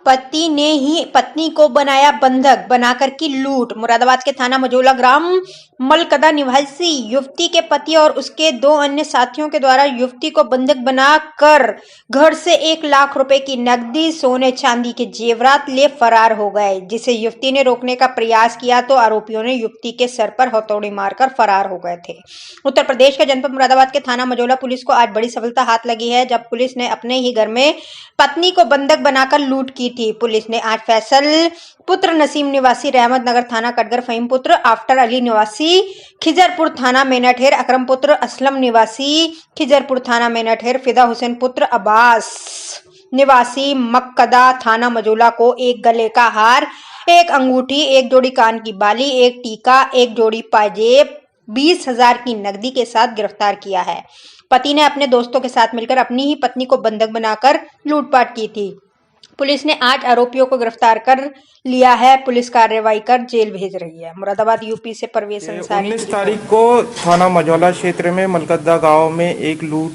पति ने ही पत्नी को बनाया बंधक बनाकर की लूट। मुरादाबाद के थाना मझौला ग्राम मलकदा निवासी युवती के पति और उसके 2 अन्य साथियों के द्वारा युवती को बंधक बनाकर घर से 1 लाख रुपए की नकदी, सोने चांदी के जेवरात ले फरार हो गए, जिसे युवती ने रोकने का प्रयास किया तो आरोपियों ने युवती के सर पर हथौड़ी मारकर फरार हो गए थे। उत्तर प्रदेश के जनपद मुरादाबाद के थाना मझौला पुलिस को आज बड़ी सफलता हाथ लगी है, जब पुलिस ने अपने ही घर में पत्नी को बंधक बनाकर लूट की थी। पुलिस ने आज फैसल पुत्र नसीम निवासी रहमत नगर थाना कटगर फहीम पुत्र आफ्टर अली निवासी खिजरपुर थाना मेनाठेर अकरम पुत्र असलम निवासी खिजरपुर थाना मेनाठेर फिदा हुसैन पुत्र अब्बास निवासी मक्कदा थाना मझौला को 1 गले का हार, 1 अंगूठी, 1 जोड़ी कान की बाली, 1 टीका, 1 जोड़ी पाजेब, 20,000 की नकदी के साथ गिरफ्तार किया है। पति ने अपने दोस्तों के साथ मिलकर अपनी ही पत्नी को बंधक बनाकर लूटपाट की थी। पुलिस ने आज आरोपियों को गिरफ्तार कर लिया है। पुलिस कार्रवाई कर जेल भेज रही है। मुरादाबाद यूपी से परवेश अंसारी। 19 तारीख को थाना मझौला क्षेत्र में मलकदा गांव में एक लूट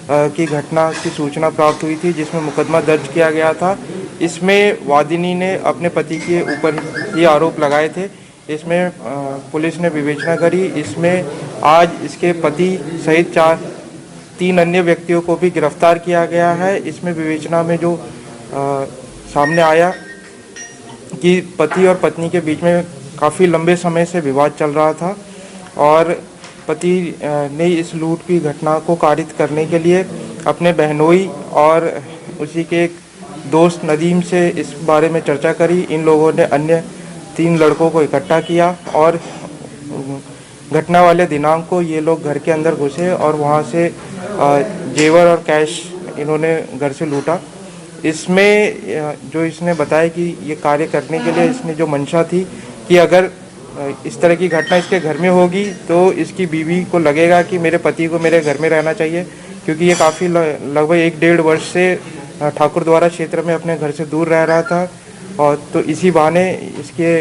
की घटना की सूचना प्राप्त हुई थी, जिसमें मुकदमा दर्ज किया गया था। इसमें वादिनी ने अपने पति के ऊपर ये आरोप लगाए थे। इसमें पुलिस ने विवेचना करी। इसमें आज इसके पति सहित 3 अन्य व्यक्तियों को भी गिरफ्तार किया गया है। इसमें विवेचना में जो सामने आया कि पति और पत्नी के बीच में काफ़ी लंबे समय से विवाद चल रहा था और पति ने इस लूट की घटना को कारित करने के लिए अपने बहनोई और उसी के एक दोस्त नदीम से इस बारे में चर्चा करी। इन लोगों ने अन्य 3 लड़कों को इकट्ठा किया और घटना वाले दिनांक को ये लोग घर के अंदर घुसे और वहाँ से जेवर और कैश इन्होंने घर से लूटा। इसमें जो इसने बताया कि ये कार्य करने के लिए इसने जो मंशा थी कि अगर इस तरह की घटना इसके घर में होगी तो इसकी बीवी को लगेगा कि मेरे पति को मेरे घर में रहना चाहिए, क्योंकि ये काफ़ी लगभग 1-1.5 वर्ष से ठाकुर द्वारा क्षेत्र में अपने घर से दूर रह रहा था। और तो इसी बहाने इसके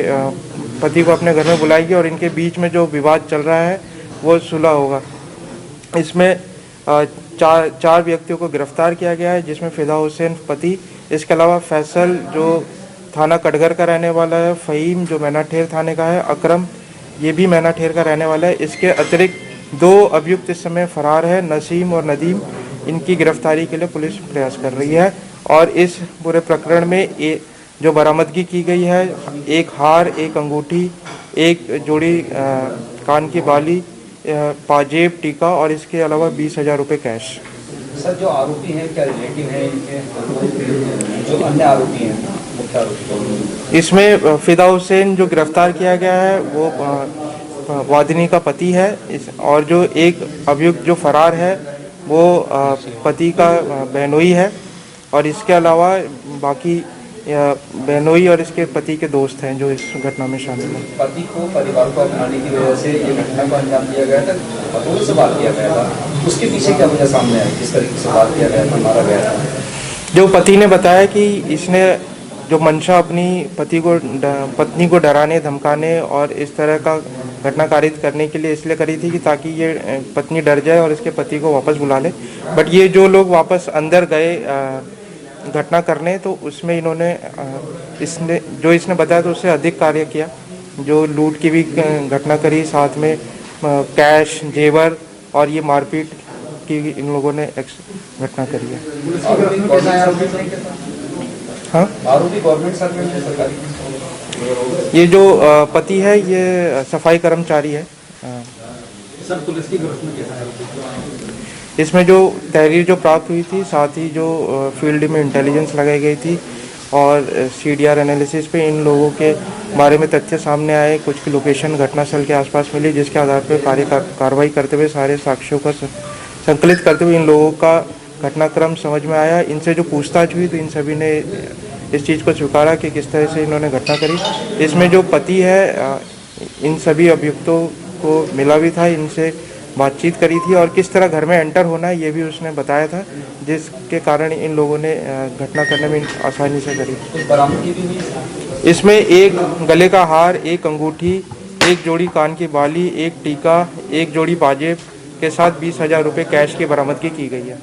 पति को अपने घर में बुलाएगी और इनके बीच में जो विवाद चल रहा है वो सुलह होगा। इसमें 4 व्यक्तियों को गिरफ्तार किया गया है, जिसमें फिदा हुसैन पति, इसके अलावा फैसल जो थाना कटगर का रहने वाला है, फ़हीम जो मेनाठेर थाने का है, अकरम ये भी मेनाठेर का रहने वाला है। इसके अतिरिक्त 2 अभियुक्त इस समय फरार है, नसीम और नदीम। इनकी गिरफ्तारी के लिए पुलिस प्रयास कर रही है और इस पूरे प्रकरण में जो बरामदगी की गई है 1 हार, 1 अंगूठी, 1 जोड़ी कान की बाली, पाजेब, टीका और इसके अलावा 20,000 रुपये कैश। सर, जो आरोपी हैं क्या रिलेटिव हैं इनके, जो अन्य आरोपी हैं मुख्य आरोपी? इसमें फिदा हुसैन जो गिरफ्तार किया गया है वो वादिनी का पति है। और जो एक अभियुक्त जो फरार है वो पति का बहनोई है और इसके अलावा बाकी बहनोई और इसके पति के दोस्त हैं जो इस घटना में शामिल हैं। पति को परिवार को अपनाने की वजह से ये घटना को अंजाम दिया गया था, पत्नी से बात किया गया था, उसके पीछे क्या वजह सामने आई, किस तरीके से बात किया गया था, मारा गया था? जो पति ने बताया कि इसने जो मंशा अपनी पत्नी को डराने, धमकाने और इस तरह का घटना कारित करने के लिए इसलिए करी थी कि ताकि ये पत्नी डर जाए और इसके पति को वापस बुला ले। बट ये जो लोग वापस अंदर गए घटना करने, तो उसमें इन्होंने इसने बताया तो उससे अधिक कार्य किया, जो लूट की भी घटना करी, साथ में कैश, जेवर और ये मारपीट की इन लोगों ने घटना करी है। हाँ, आरोपी गवर्नमेंट सर्वेंट है, सरकारी? ये जो पति है ये सफाई कर्मचारी है। सर, पुलिस की गिरफ्त में कैसा है? इसमें जो तहरीर जो प्राप्त हुई थी, साथ ही जो फील्ड में इंटेलिजेंस लगाई गई थी और CDR एनालिसिस पे इन लोगों के बारे में तथ्य सामने आए, कुछ की लोकेशन घटनास्थल के आसपास मिली, जिसके आधार पर कार्रवाई करते हुए सारे साक्ष्यों का संकलित करते हुए इन लोगों का घटनाक्रम समझ में आया। इनसे जो पूछताछ हुई तो इन सभी ने इस चीज़ को स्वीकारा कि किस तरह से इन्होंने घटना करी। इसमें जो पति है इन सभी अभियुक्तों को मिला भी था, इनसे बातचीत करी थी और किस तरह घर में एंटर होना है ये भी उसने बताया था, जिसके कारण इन लोगों ने घटना करने में आसानी से करी। इसमें 1 गले का हार, 1 अंगूठी, 1 जोड़ी कान की बाली, 1 टीका, 1 जोड़ी पाजेब के साथ 20,000 रुपये कैश की बरामदगी की गई है।